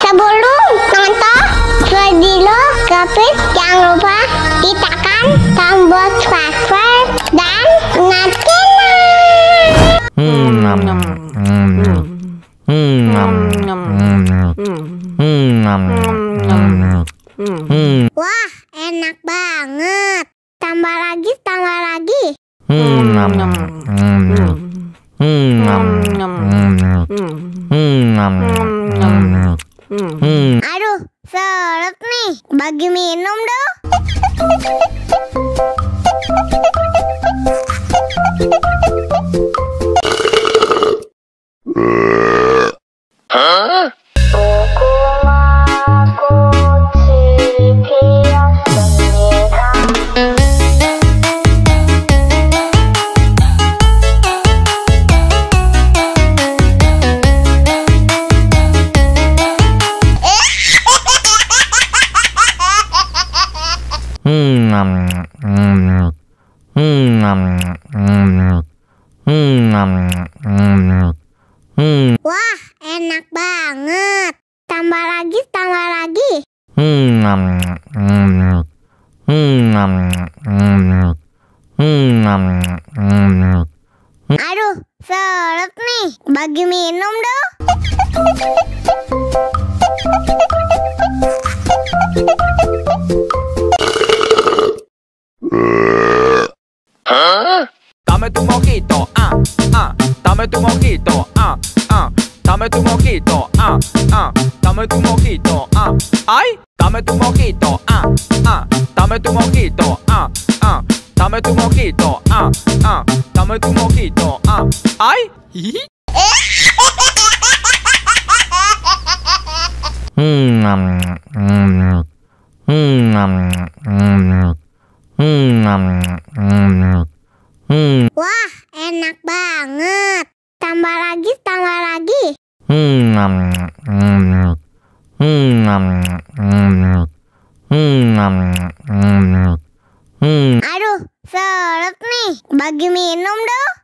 Sebelum nonton video Gapit, jangan lupa tekan tombol subscribe dan wah, enak banget. Tambah lagi, tambah lagi. Aduh, seret nih. Bagi minum dong. Wah, enak banget. Tambah lagi, tambah lagi. Aduh, seret nih. Bagi minum dong. Dame tu mojito, dame tu mojito, dame tu mojito, dame tu mojito, ay, dame tu mojito, dame tu mojito, dame tu mojito, dame tu mojito, ay. Wah, enak banget. Tambah lagi, tambah lagi. Aduh, seret nih. Bagi minum dong.